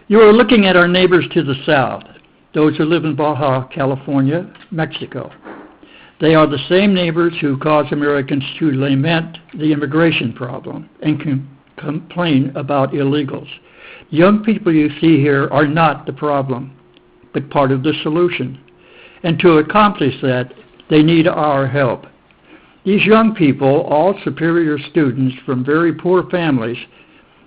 You are looking at our neighbors to the south, those who live in Baja, California, Mexico. They are the same neighbors who cause Americans to lament the immigration problem and complain about illegals. Young people you see here are not the problem, but part of the solution. And to accomplish that, they need our help. These young people, all superior students from very poor families,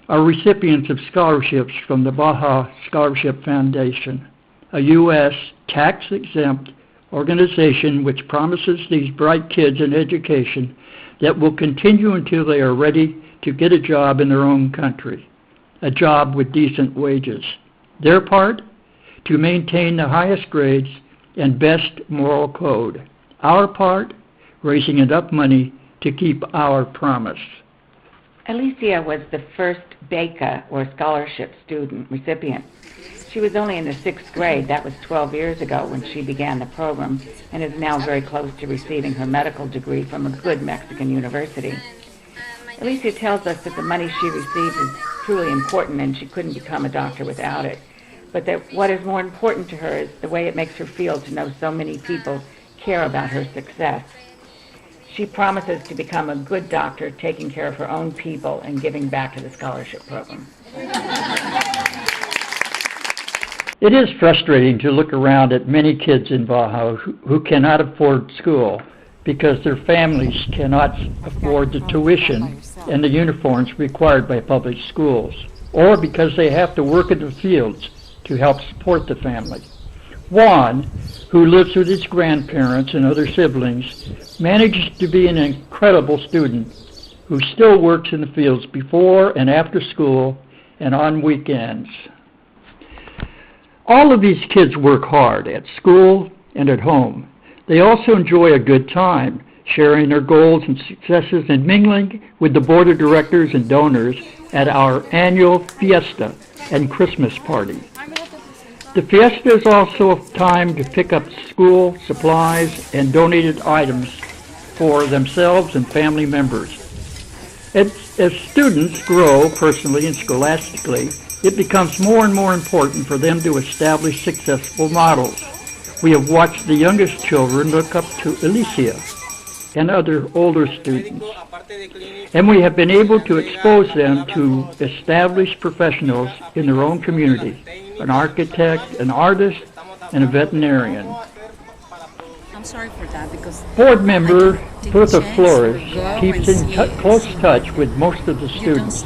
are recipients of scholarships from the Baja Scholarship Foundation, a U.S. tax-exempt organization which promises these bright kids an education that will continue until they are ready to get a job in their own country, a job with decent wages. Their part? To maintain the highest grades and best moral code. Our part? Raising enough money to keep our promise. Alicia was the first Baja, or scholarship student recipient. She was only in the 6th grade, that was 12 years ago when she began the program, and is now very close to receiving her medical degree from a good Mexican university. Alicia tells us that the money she receives is truly important and she couldn't become a doctor without it, but that what is more important to her is the way it makes her feel to know so many people care about her success. She promises to become a good doctor, taking care of her own people and giving back to the scholarship program. It is frustrating to look around at many kids in Baja who cannot afford school because their families cannot afford the tuition and the uniforms required by public schools, or because they have to work in the fields to help support the family. Juan, who lives with his grandparents and other siblings, manages to be an incredible student who still works in the fields before and after school and on weekends. All of these kids work hard at school and at home. They also enjoy a good time, sharing their goals and successes and mingling with the board of directors and donors at our annual Fiesta and Christmas party. The Fiesta is also a time to pick up school supplies and donated items for themselves and family members. As students grow personally and scholastically, it becomes more and more important for them to establish successful models. We have watched the youngest children look up to Alicia and other older students, and we have been able to expose them to established professionals in their own community, an architect, an artist, and a veterinarian. I'm sorry for that because Board member Bertha Flores keeps in close touch with most of the students.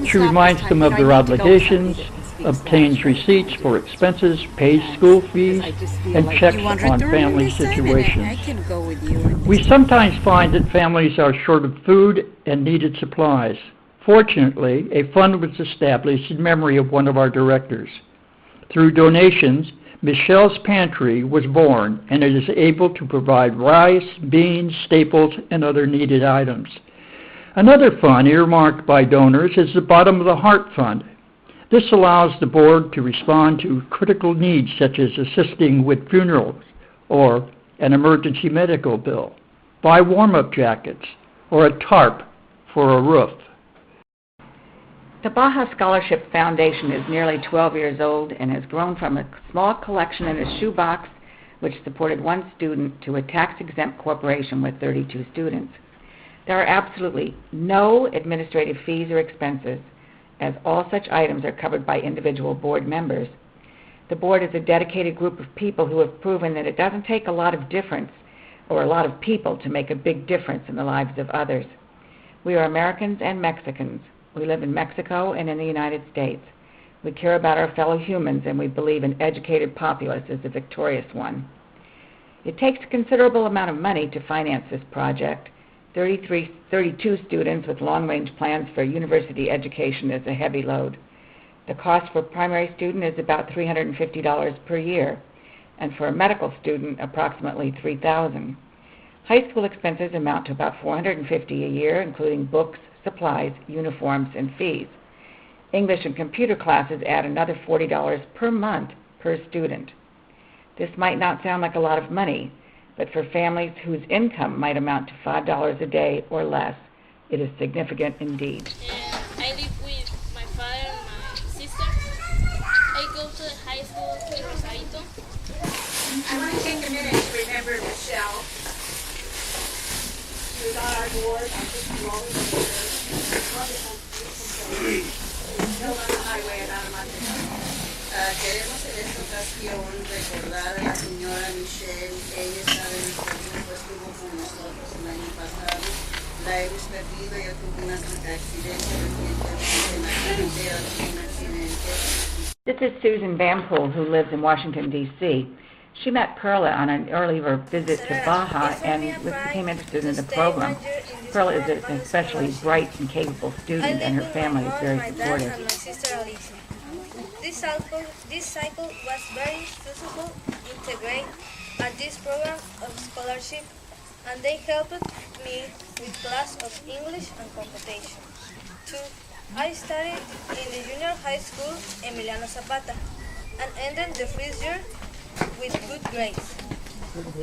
She reminds them of their obligations, obtains receipts for expenses, pays school fees, and checks on family situations. We sometimes find that families are short of food and needed supplies. Fortunately, a fund was established in memory of one of our directors. Through donations, Michelle's Pantry was born, and it is able to provide rice, beans, staples, and other needed items. Another fund earmarked by donors is the Bottom of the Heart Fund. This allows the board to respond to critical needs such as assisting with funerals or an emergency medical bill, buy warm-up jackets, or a tarp for a roof. The Baja Scholarship Foundation is nearly 12 years old and has grown from a small collection in a shoebox which supported one student to a tax-exempt corporation with 32 students. There are absolutely no administrative fees or expenses, as all such items are covered by individual board members. The board is a dedicated group of people who have proven that it doesn't take a lot of difference or a lot of people to make a big difference in the lives of others. We are Americans and Mexicans. We live in Mexico and in the United States. We care about our fellow humans, and we believe an educated populace is the victorious one. It takes a considerable amount of money to finance this project. 32 students with long-range plans for university education is a heavy load. The cost for a primary student is about $350 per year, and for a medical student, approximately $3,000. High school expenses amount to about $450 a year, including books, supplies, uniforms, and fees. English and computer classes add another $40 per month per student. This might not sound like a lot of money, but for families whose income might amount to $5 a day or less, it is significant indeed. I live with my father and my sister. I go to the high school in Rosarito. I want to take a minute to remember Michelle. She was on our board. I think you always wonderful, beautiful killed on the highway about a month ago. Queremos en esta ocasión recordar a la señora Michelle. Ella estaba en nuestro grupo, estuvo con nosotros el año pasado. La hemos perdido, ella tuvo un accidente recientemente en la carretera, tuvo un accidente. This is Susan Van Poel, who lives in Washington, D.C. She met Perla on an earlier visit to Baja and became interested in the program. Perla is an especially bright and capable student, and her family is very supportive. This cycle was very successful integrate at this program of scholarship, and they helped me with class of English and computation. 2. I studied in the junior high school Emiliano Zapata and ended the first year with good grades.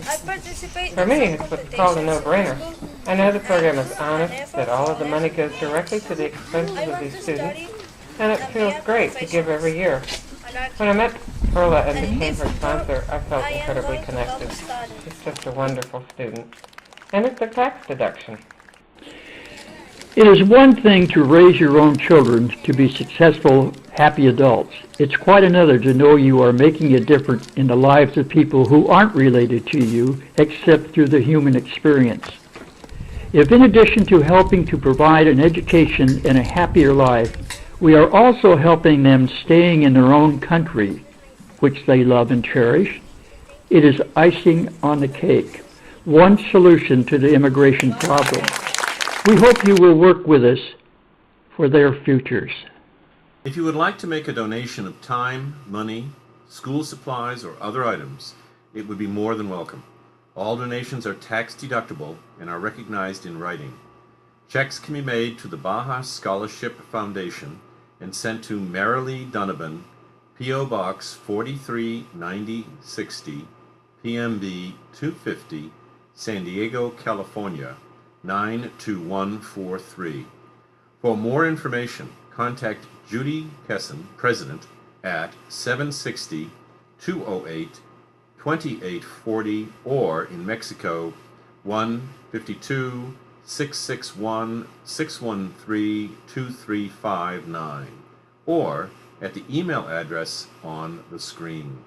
I participate For me, in it's some what's called a competitions no-brainer. in school, I know the program is and honest, effort that all of the and money effort. goes directly to the expenses I of want these to students, study and it and feels be a great to give every year. professional. When I met Perla and And in became this her sponsor, I felt I am incredibly going to help connected. study. She's just a wonderful student. And it's a tax deduction. It is one thing to raise your own children to be successful, happy adults. It's quite another to know you are making a difference in the lives of people who aren't related to you except through the human experience. If in addition to helping to provide an education and a happier life, we are also helping them staying in their own country, which they love and cherish, it is icing on the cake, one solution to the immigration problem. We hope you will work with us for their futures. If you would like to make a donation of time, money, school supplies, or other items, it would be more than welcome. All donations are tax deductible and are recognized in writing. Checks can be made to the Baja Scholarship Foundation and sent to Marilee Donovan, P.O. Box 439060, PMB 250, San Diego, California 92143. For more information, contact Judy Kesson, President, at 760-208-2840 or in Mexico 152-661-613-2359 or at the email address on the screen.